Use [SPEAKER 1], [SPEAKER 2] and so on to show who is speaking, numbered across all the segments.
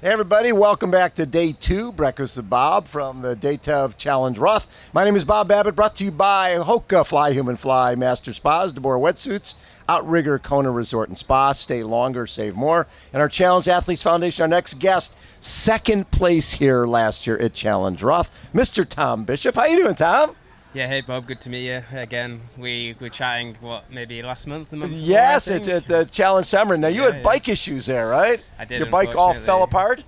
[SPEAKER 1] Hey everybody, welcome back to day 2, Breakfast with Bob from the Ditlev Challenge Roth. My name is Bob Babbitt, brought to you by HOKA Fly Human Fly Master Spas, deboer wetsuits, Outrigger, Kona Resort and Spa. Stay longer, save more. And our Challenge Athletes Foundation, our next guest, second place here last year at Challenge Roth, Mr. Tom Bishop. How you doing, Tom?
[SPEAKER 2] Yeah, hey Bob, good to meet you again. We were chatting, maybe last month, the month before,
[SPEAKER 1] Yes, at the Challenge Summer. Now you had bike issues there, right?
[SPEAKER 2] I did.
[SPEAKER 1] Your bike all fell apart?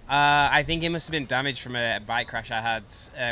[SPEAKER 2] I think it must have been damaged from a bike crash I had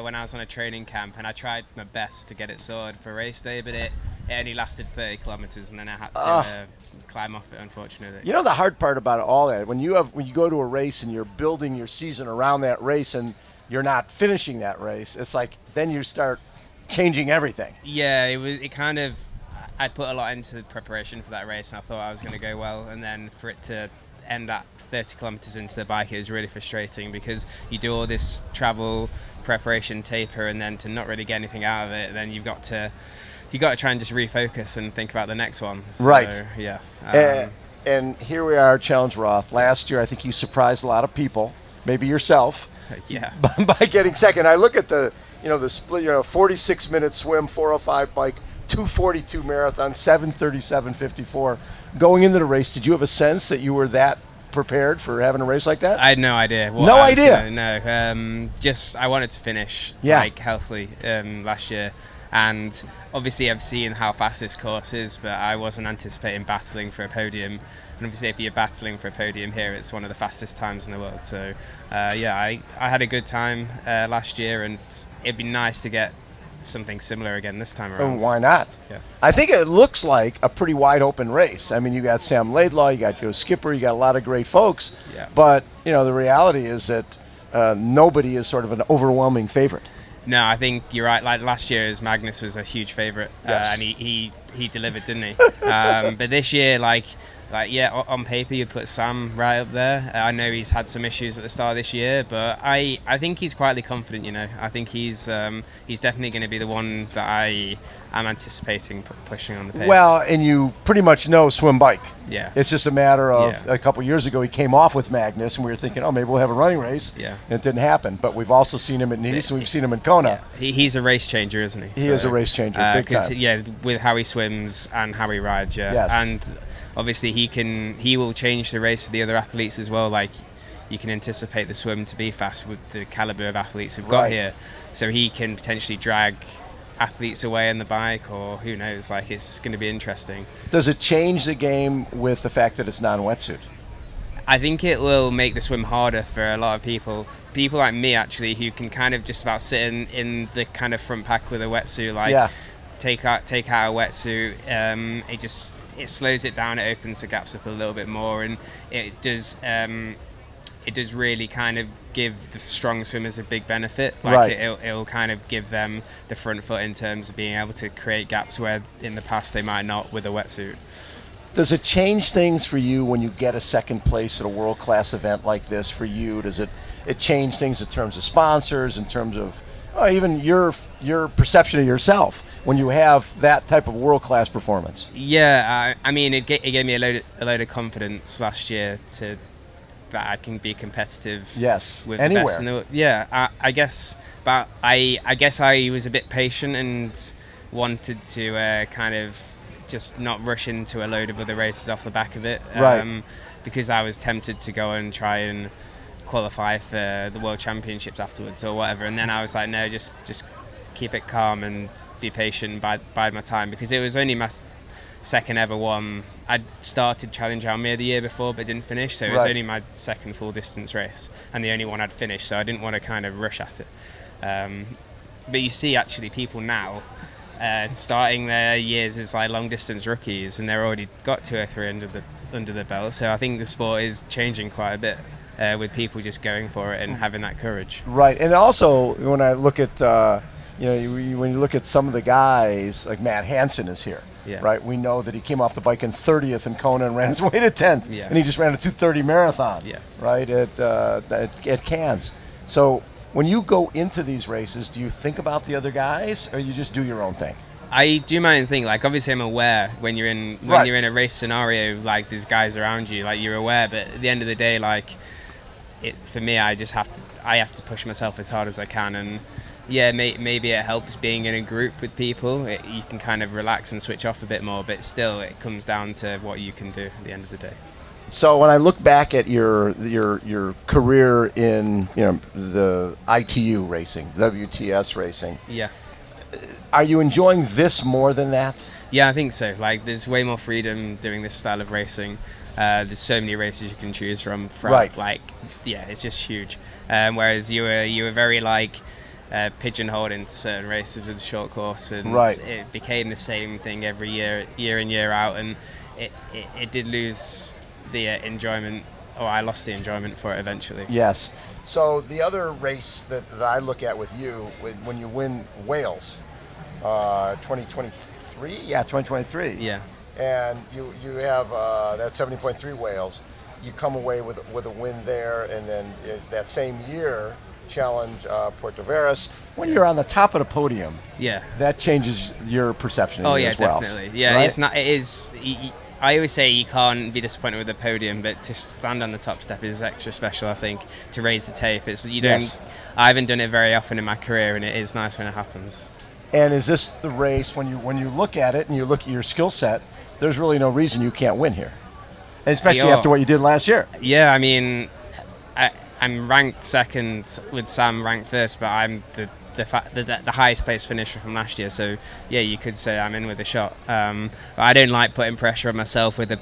[SPEAKER 2] when I was on a training camp, and I tried my best to get it sorted for race day, but it only lasted 30 kilometers, and then I had to climb off it, unfortunately.
[SPEAKER 1] You know the hard part about all that, when you go to a race and you're building your season around that race and you're not finishing that race, it's like then you start changing everything.
[SPEAKER 2] Yeah, I put a lot into the preparation for that race, and I thought I was going to go well, and then for it to end at 30 kilometers into the bike, it was really frustrating because you do all this travel, preparation, taper, and then to not really get anything out of it, then you got to try and just refocus and think about the next one. So,
[SPEAKER 1] right.
[SPEAKER 2] Yeah.
[SPEAKER 1] And here we are, Challenge Roth. Last year, I think you surprised a lot of people, maybe yourself.
[SPEAKER 2] Yeah.
[SPEAKER 1] By getting second. I look at the split, 46-minute swim, 4:05 bike, 2:42 marathon, 7:37:54. Going into the race, did you have a sense that you were that prepared for having a race like that?
[SPEAKER 2] I had no idea.
[SPEAKER 1] No idea?
[SPEAKER 2] Just I wanted to finish healthily last year. And obviously I've seen how fast this course is, but I wasn't anticipating battling for a podium. And obviously if you're battling for a podium here, it's one of the fastest times in the world. So I had a good time last year, and it'd be nice to get something similar again this time around.
[SPEAKER 1] Why not?
[SPEAKER 2] Yeah.
[SPEAKER 1] I think it looks like a pretty wide open race. I mean, you got Sam Laidlaw, you got Joe Skipper, you got a lot of great folks.
[SPEAKER 2] Yeah.
[SPEAKER 1] But, the reality is that nobody is sort of an overwhelming favorite.
[SPEAKER 2] No, I think you're right. Like last year, Magnus was a huge favorite,
[SPEAKER 1] yes.
[SPEAKER 2] And he delivered, didn't he? But this year, on paper you put Sam right up there. I know he's had some issues at the start of this year, but I think he's quietly confident. I think he's definitely going to be the one that I am anticipating pushing on the pace.
[SPEAKER 1] Well, and you pretty much know swim bike.
[SPEAKER 2] Yeah.
[SPEAKER 1] It's just a matter of a couple years ago he came off with Magnus, and we were thinking, maybe we'll have a running race.
[SPEAKER 2] Yeah.
[SPEAKER 1] And it didn't happen. But we've also seen him at Nice, and we've seen him in Kona.
[SPEAKER 2] Yeah. He's a race changer, isn't he?
[SPEAKER 1] He is a race changer, big time.
[SPEAKER 2] Yeah, with how he swims and how he rides. Yeah.
[SPEAKER 1] Yes.
[SPEAKER 2] And obviously he will change the race for the other athletes as well. Like you can anticipate the swim to be fast with the caliber of athletes we've got here, so he can potentially drag athletes away on the bike, or who knows. Like it's going to be interesting.
[SPEAKER 1] Does it change the game with the fact that it's non-wetsuit?
[SPEAKER 2] I think it will make the swim harder for a lot of people like me actually, who can kind of just about sit in the kind of front pack with a wetsuit, take out a wetsuit. It slows it down, it opens the gaps up a little bit more, and it does really kind of give the strong swimmers a big benefit. It'll kind of give them the front foot in terms of being able to create gaps where in the past they might not with a wetsuit.
[SPEAKER 1] Does it change things for you when you get a second place at a world-class event like this for you? Does it change things in terms of sponsors, in terms of even your perception of yourself when you have that type of world-class performance?
[SPEAKER 2] Yeah, I mean, it gave me a load of confidence last year that I can be competitive.
[SPEAKER 1] Yes,
[SPEAKER 2] with
[SPEAKER 1] anywhere.
[SPEAKER 2] The best in the world. Yeah, I guess, but I guess I was a bit patient and wanted to kind of just not rush into a load of other races off the back of it.
[SPEAKER 1] Right.
[SPEAKER 2] Because I was tempted to go and try and qualify for the World Championships afterwards or whatever, and then I was like, no, just keep it calm and be patient, bide my time, because it was only my second ever one. I'd started Challenge Almere the year before but didn't finish, so it was only my second full distance race and the only one I'd finished, so I didn't want to kind of rush at it. But you see actually people now starting their years as like long distance rookies, and they're already got 2 or 3 under the belt, so I think the sport is changing quite a bit with people just going for it and having that courage.
[SPEAKER 1] Right, and also when I look at when you look at some of the guys, like Matt Hansen is here.
[SPEAKER 2] Yeah.
[SPEAKER 1] Right, we know that he came off the bike in 30th in Kona and ran his way to 10th, and he just ran a 2:30 marathon.
[SPEAKER 2] Yeah.
[SPEAKER 1] Right at Cairns. So when you go into these races, do you think about the other guys, or you just do your own thing?
[SPEAKER 2] I do my own thing. Like obviously, I'm aware when you're in you're in a race scenario, like there's guys around you, like you're aware. But at the end of the day, like for me, I have to push myself as hard as I can, and yeah, maybe it helps being in a group with people. You can kind of relax and switch off a bit more, but still, it comes down to what you can do at the end of the day.
[SPEAKER 1] So when I look back at your career in the ITU racing, WTS racing,
[SPEAKER 2] yeah,
[SPEAKER 1] are you enjoying this more than that?
[SPEAKER 2] Yeah, I think so. Like, there's way more freedom doing this style of racing. There's so many races you can choose from.
[SPEAKER 1] Right.
[SPEAKER 2] Like, yeah, it's just huge. Whereas you were very like pigeonholed into certain races with the short course, and
[SPEAKER 1] right.
[SPEAKER 2] It became the same thing every year in, year out, and it did lose the enjoyment, or I lost the enjoyment for it eventually.
[SPEAKER 1] Yes. So the other race that I look at with you, when you win Wales, 2023? Yeah, 2023.
[SPEAKER 2] Yeah.
[SPEAKER 1] And you have that 70.3 Wales. You come away with a win there, and then that same year, challenge Puerto Veras. When you're on the top of the podium,
[SPEAKER 2] yeah,
[SPEAKER 1] that changes your perception of
[SPEAKER 2] oh
[SPEAKER 1] you
[SPEAKER 2] yeah,
[SPEAKER 1] as well.
[SPEAKER 2] definitely. Yeah,
[SPEAKER 1] right?
[SPEAKER 2] it's not. It is. I always say you can't be disappointed with the podium, but to stand on the top step is extra special. I think to raise the tape, it's you don't.
[SPEAKER 1] Yes.
[SPEAKER 2] I haven't done it very often in my career, and it is nice when it happens.
[SPEAKER 1] And is this the race when you look at it and you look at your skill set? There's really no reason you can't win here, and especially after what you did last year.
[SPEAKER 2] Yeah, I mean, I'm ranked second with Sam ranked first, but I'm the highest place finisher from last year. So yeah, you could say I'm in with a shot. But I don't like putting pressure on myself with a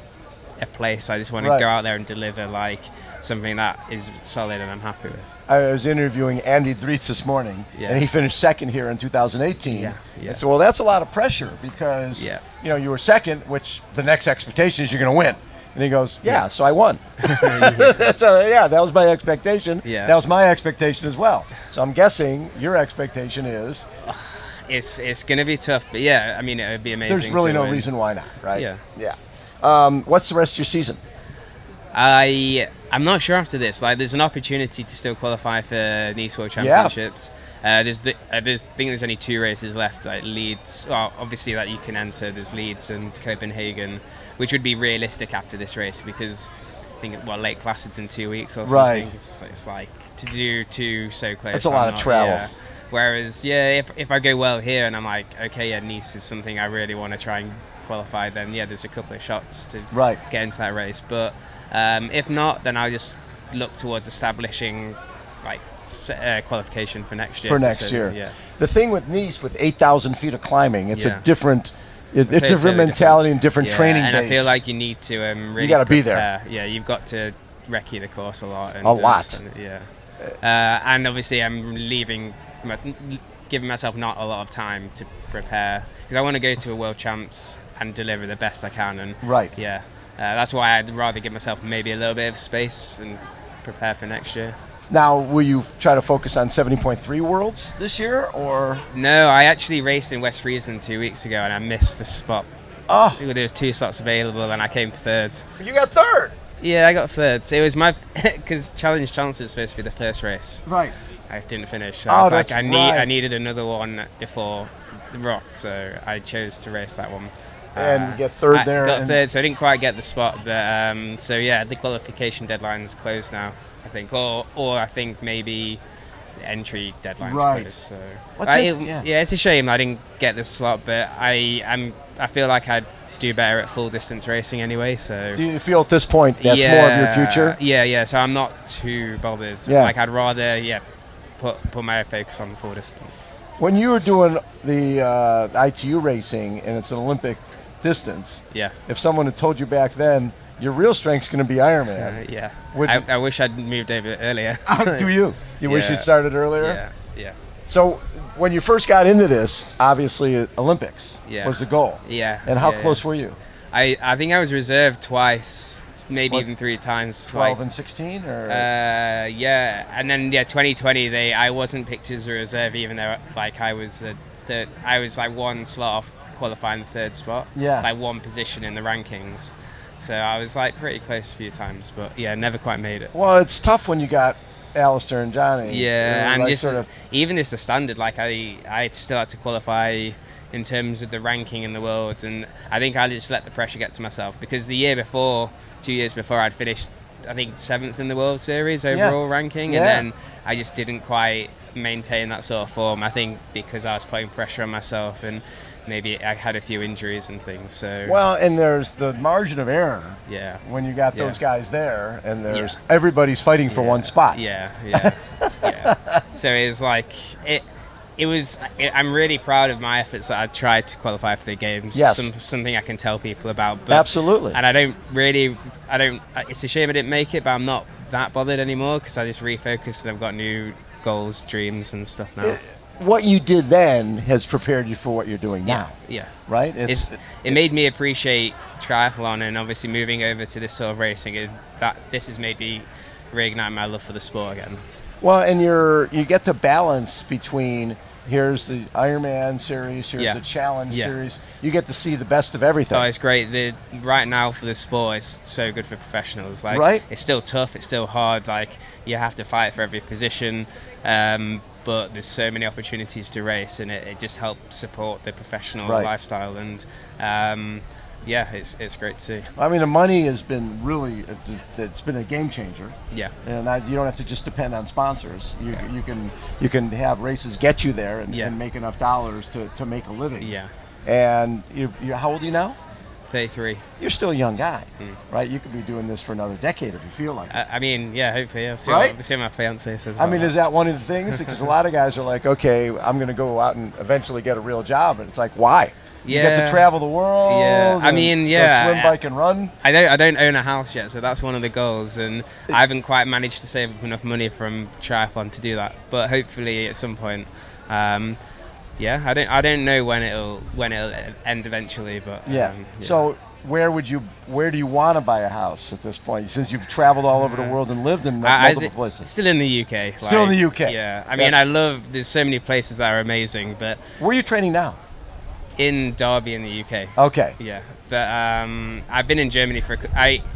[SPEAKER 2] place. I just want to go out there and deliver like something that is solid and I'm happy with.
[SPEAKER 1] I was interviewing Andy Dritz this morning, and he finished second here in 2018.
[SPEAKER 2] Yeah.
[SPEAKER 1] And so, well, that's a lot of pressure because you were second, which the next expectation is you're going to win. And he goes, so I won. That was my expectation.
[SPEAKER 2] Yeah.
[SPEAKER 1] That was my expectation as well. So I'm guessing your expectation is?
[SPEAKER 2] It's going to be tough, but yeah, I mean, it would be amazing.
[SPEAKER 1] There's really no reason why not, right?
[SPEAKER 2] Yeah.
[SPEAKER 1] Yeah. What's the rest of your season?
[SPEAKER 2] I'm not sure after this. Like, there's an opportunity to still qualify for Nice World Championships. I think there's only 2 races left, like Leeds. Well, obviously that you can enter. There's Leeds and Copenhagen, which would be realistic after this race because I think Lake Placid's in 2 weeks or something.
[SPEAKER 1] Right.
[SPEAKER 2] It's like to do 2 so close.
[SPEAKER 1] It's a lot of travel.
[SPEAKER 2] Yeah. Whereas if I go well here and I'm like, okay, Nice is something I really want to try and qualify, then there's a couple of shots to get into that race. But if not, then I'll just look towards establishing like qualification for next year.
[SPEAKER 1] Yeah. The thing with Nice, with 8,000 feet of climbing, it's a different, it's different
[SPEAKER 2] totally
[SPEAKER 1] mentality and different training
[SPEAKER 2] and
[SPEAKER 1] base.
[SPEAKER 2] I feel like you need to really.
[SPEAKER 1] You got to be there.
[SPEAKER 2] Yeah, you've got to recce the course a lot. And
[SPEAKER 1] a lot.
[SPEAKER 2] And obviously, I'm giving myself not a lot of time to prepare because I want to go to a World Champs and deliver the best I can. And that's why I'd rather give myself maybe a little bit of space and prepare for next year.
[SPEAKER 1] Now, will you try to focus on 70.3 Worlds this year, or?
[SPEAKER 2] No, I actually raced in West Friesland 2 weeks ago, and I missed the spot.
[SPEAKER 1] Oh.
[SPEAKER 2] There was 2 slots available, and I came third.
[SPEAKER 1] You got third?
[SPEAKER 2] Yeah, I got third. So it was because Challenge Chance is supposed to be the first race.
[SPEAKER 1] Right.
[SPEAKER 2] I didn't finish. So I needed another one before the Roth, so I chose to race that one.
[SPEAKER 1] And you get third there.
[SPEAKER 2] I got third, so I didn't quite get the spot, but the qualification deadline's closed now, I think, or I think maybe the entry deadline's closed. So it's a shame I didn't get the slot, but I feel like I'd do better at full distance racing anyway. So
[SPEAKER 1] do you feel at this point that's more of your future?
[SPEAKER 2] Yeah. So I'm not too bothered.
[SPEAKER 1] Yeah.
[SPEAKER 2] Like I'd rather put my focus on the full distance.
[SPEAKER 1] When you were doing the ITU racing and it's an Olympic distance, if someone had told you back then your real strength's going to be Ironman,
[SPEAKER 2] I wish I'd moved over earlier.
[SPEAKER 1] Do you wish you'd started earlier?
[SPEAKER 2] Yeah.
[SPEAKER 1] So when you first got into this, obviously Olympics was the goal. And how close were you?
[SPEAKER 2] I think I was reserved twice, maybe even 3 times.
[SPEAKER 1] 12 and 16, or
[SPEAKER 2] and then 2020 I wasn't picked as a reserve, even though like I was like 1 slot off qualifying the 3rd spot, like 1 position in the rankings. So I was like pretty close a few times, but never quite made it.
[SPEAKER 1] Well, it's tough when you got Alistair and Johnny.
[SPEAKER 2] And
[SPEAKER 1] like
[SPEAKER 2] just even as the standard, like I still had to qualify in terms of the ranking in the world, and I think I just let the pressure get to myself because the year before, 2 years before, I'd finished I think 7th in the World Series overall ranking, and then I just didn't quite maintain that sort of form. I think because I was putting pressure on myself, and maybe I had a few injuries and things. So
[SPEAKER 1] well, and there's the margin of error.
[SPEAKER 2] Yeah.
[SPEAKER 1] When you got those guys there, and there's everybody's fighting for one spot.
[SPEAKER 2] Yeah. So it's like I'm really proud of my efforts that I tried to qualify for the games.
[SPEAKER 1] Yes.
[SPEAKER 2] Something I can tell people about. But,
[SPEAKER 1] absolutely.
[SPEAKER 2] And it's a shame I didn't make it, but I'm not that bothered anymore because I just refocused and I've got new goals, dreams and stuff now.
[SPEAKER 1] What you did then has prepared you for what you're doing now.
[SPEAKER 2] Yeah.
[SPEAKER 1] Right?
[SPEAKER 2] It made me appreciate triathlon, and obviously moving over to this sort of racing, this has made me reignite my love for the sport again.
[SPEAKER 1] Well, and you get to balance between, here's the Ironman series, here's the Challenge series. You get to see the best of everything.
[SPEAKER 2] Oh, it's great. Right now for the sport, it's so good for professionals. Like,
[SPEAKER 1] right?
[SPEAKER 2] It's still tough. It's still hard. Like, you have to fight for every position. But there's so many opportunities to race, and it just helps support the professional lifestyle. And it's great to see.
[SPEAKER 1] I mean, the money has been really, it's been a game changer.
[SPEAKER 2] Yeah.
[SPEAKER 1] And you don't have to just depend on sponsors. You can have races get you there and make enough dollars to make a living.
[SPEAKER 2] Yeah.
[SPEAKER 1] And how old are you now?
[SPEAKER 2] 33.
[SPEAKER 1] You're still a young guy, right? You could be doing this for another decade if you feel like it.
[SPEAKER 2] I mean, hopefully, yeah. See what my fiance says.
[SPEAKER 1] I mean, is that one of the things? Because a lot of guys are like, okay, I'm going to go out and eventually get a real job, and it's like, why? You get to travel the world.
[SPEAKER 2] Yeah, I mean,
[SPEAKER 1] go swim, bike, and run.
[SPEAKER 2] I don't own a house yet, so that's one of the goals, and I haven't quite managed to save up enough money from triathlon to do that. But hopefully, at some point, I don't know when it'll end eventually, but
[SPEAKER 1] So where do you want to buy a house at this point? Since you've traveled all over the world and lived in multiple places.
[SPEAKER 2] Still in the UK.
[SPEAKER 1] Still in the UK.
[SPEAKER 2] Yeah, I mean, there's so many places that are amazing, but
[SPEAKER 1] where are you training now?
[SPEAKER 2] In Derby in the UK.
[SPEAKER 1] Okay.
[SPEAKER 2] Yeah, but I've been in Germany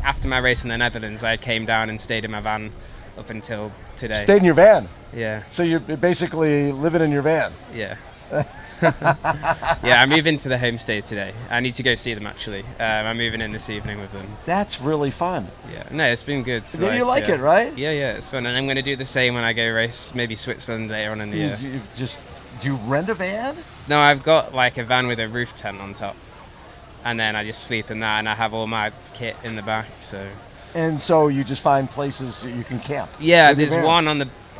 [SPEAKER 2] after my race in the Netherlands. I came down and stayed in my van up until today.
[SPEAKER 1] Stayed in your van.
[SPEAKER 2] Yeah.
[SPEAKER 1] So you're basically living in your van.
[SPEAKER 2] Yeah. Yeah, I'm moving to the homestay today. I need to go see them actually. I'm moving in this evening with them.
[SPEAKER 1] That's really fun.
[SPEAKER 2] Yeah, no, it's been good. So
[SPEAKER 1] you like it, right?
[SPEAKER 2] Yeah, it's fun, and I'm going to do the same when I go race maybe Switzerland later on in the year.
[SPEAKER 1] Do you rent a van?
[SPEAKER 2] No, I've got like a van with a roof tent on top, and then I just sleep in that, and I have all my kit in the back.
[SPEAKER 1] And so you just find places that you can camp.
[SPEAKER 2] Yeah, there's one on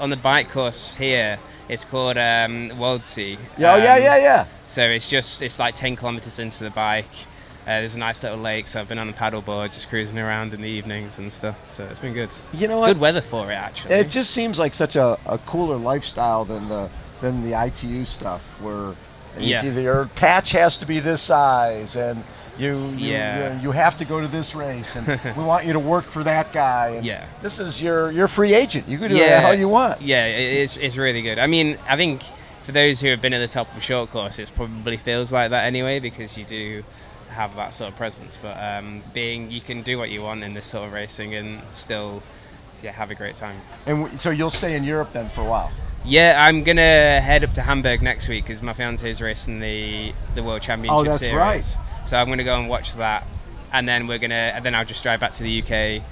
[SPEAKER 2] the bike course here. It's called Waldsee.
[SPEAKER 1] Yeah.
[SPEAKER 2] So it's like 10 kilometers into the bike. There's a nice little lake, so I've been on the paddleboard just cruising around in the evenings and stuff. So it's been good.
[SPEAKER 1] You know what?
[SPEAKER 2] Good weather for it, actually.
[SPEAKER 1] It just seems like such a cooler lifestyle than the ITU stuff, where your patch has to be this size, and you have to go to this race, and we want you to work for that guy. And this is you're free agent. You can do it how you want.
[SPEAKER 2] Yeah, it's really good. I mean, I think for those who have been at the top of short course, it probably feels like that anyway, because you do have that sort of presence. But you can do what you want in this sort of racing and still have a great time.
[SPEAKER 1] And so you'll stay in Europe then for a while.
[SPEAKER 2] Yeah, I'm gonna head up to Hamburg next week because my fiance is racing the World Championship Series.
[SPEAKER 1] Right.
[SPEAKER 2] So I'm gonna go and watch that, and then I'll just drive back to the UK,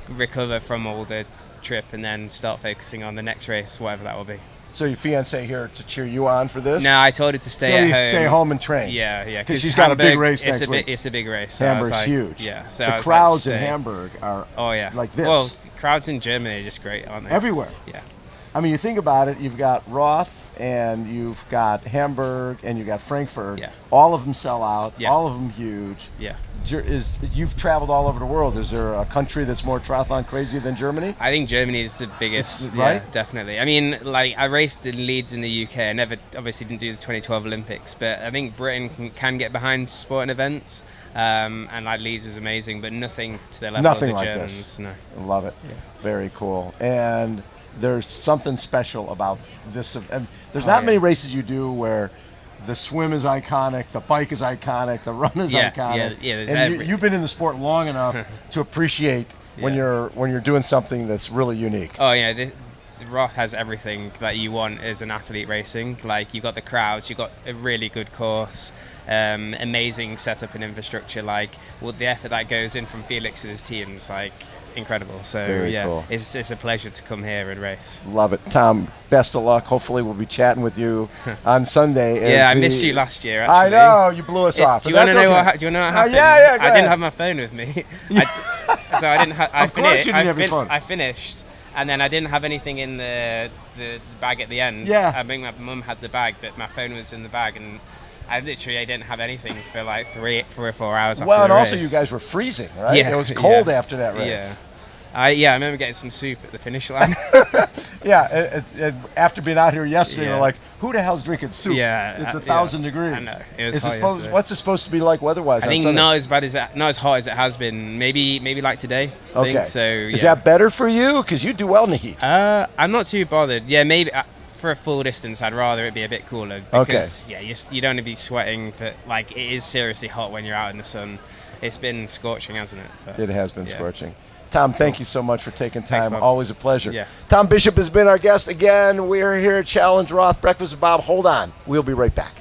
[SPEAKER 2] recover from all the trip, and then start focusing on the next race, whatever that will be.
[SPEAKER 1] So your fiance here to cheer you on for this?
[SPEAKER 2] No, I told her to stay at home.
[SPEAKER 1] So you stay home and train?
[SPEAKER 2] Yeah.
[SPEAKER 1] Because she's got a big race next week.
[SPEAKER 2] It's a big race. So
[SPEAKER 1] Hamburg's huge.
[SPEAKER 2] Yeah. So
[SPEAKER 1] the crowds in Hamburg are like this.
[SPEAKER 2] Well, crowds in Germany are just great, aren't they?
[SPEAKER 1] Everywhere.
[SPEAKER 2] Yeah.
[SPEAKER 1] I mean, you think about it, you've got Roth, and you've got Hamburg, and you've got Frankfurt.
[SPEAKER 2] Yeah.
[SPEAKER 1] All of them sell out.
[SPEAKER 2] Yeah.
[SPEAKER 1] All of them huge.
[SPEAKER 2] Yeah.
[SPEAKER 1] You've traveled all over the world. Is there a country that's more triathlon crazy than Germany?
[SPEAKER 2] I think Germany is the biggest.
[SPEAKER 1] Right?
[SPEAKER 2] Yeah, definitely. I mean, like, I raced in Leeds in the UK. I never obviously didn't do the 2012 Olympics, but I think Britain can get behind sporting events. And like Leeds was amazing, but nothing to the level of the Germans.
[SPEAKER 1] This.
[SPEAKER 2] No.
[SPEAKER 1] I love it.
[SPEAKER 2] Yeah.
[SPEAKER 1] Very cool. And there's something special about this. And there's not many races you do where the swim is iconic, the bike is iconic, the run is iconic.
[SPEAKER 2] Yeah,
[SPEAKER 1] and you've been in the sport long enough to appreciate when you're doing something that's really unique.
[SPEAKER 2] Oh yeah, the Roth has everything that you want as an athlete racing. Like, you've got the crowds, you've got a really good course, amazing setup and infrastructure. Like, the effort that goes in from Felix and his teams, like, incredible. So
[SPEAKER 1] Very cool.
[SPEAKER 2] it's a pleasure to come here and race.
[SPEAKER 1] Love it. Tom, best of luck. Hopefully we'll be chatting with you on Sunday.
[SPEAKER 2] Yeah, I missed you last year,
[SPEAKER 1] I
[SPEAKER 2] actually.
[SPEAKER 1] know, you blew us off.
[SPEAKER 2] Do you want to know what happened?
[SPEAKER 1] Yeah, go
[SPEAKER 2] I didn't
[SPEAKER 1] ahead.
[SPEAKER 2] have my phone with me. So I didn't have...
[SPEAKER 1] Of course you didn't have your phone.
[SPEAKER 2] I finished, and then I didn't have anything in the bag at the end.
[SPEAKER 1] Yeah.
[SPEAKER 2] I think my mum had the bag, but my phone was in the bag, and I didn't have anything for like 3 or 4 hours after
[SPEAKER 1] Well, and
[SPEAKER 2] the
[SPEAKER 1] also
[SPEAKER 2] race.
[SPEAKER 1] you guys were freezing, right?
[SPEAKER 2] Yeah,
[SPEAKER 1] It was cold
[SPEAKER 2] yeah.
[SPEAKER 1] after that race.
[SPEAKER 2] Yeah. I remember getting some soup at the finish line.
[SPEAKER 1] Yeah, after being out here yesterday,
[SPEAKER 2] Yeah.
[SPEAKER 1] we're like, who the hell's drinking soup?
[SPEAKER 2] Yeah,
[SPEAKER 1] It's 1,000 degrees.
[SPEAKER 2] I know. It was hot yesterday.
[SPEAKER 1] What's it supposed to be like weather-wise
[SPEAKER 2] I
[SPEAKER 1] on
[SPEAKER 2] think
[SPEAKER 1] Sunday?
[SPEAKER 2] not as hot as it has been. Maybe like today. I
[SPEAKER 1] Okay.
[SPEAKER 2] think. So yeah.
[SPEAKER 1] Is that better for you? Because you do well in the heat.
[SPEAKER 2] I'm not too bothered. Yeah, maybe for a full distance, I'd rather it be a bit cooler. Because you don't want to be sweating. But like, it is seriously hot when you're out in the sun. It's been scorching, hasn't it? But,
[SPEAKER 1] It has been scorching. Tom, thank you so much for taking time.
[SPEAKER 2] Thanks, Bob.
[SPEAKER 1] Always a pleasure.
[SPEAKER 2] Yeah.
[SPEAKER 1] Tom Bishop has been our guest again. We're here at Challenge Roth Breakfast with Bob. Hold on. We'll be right back.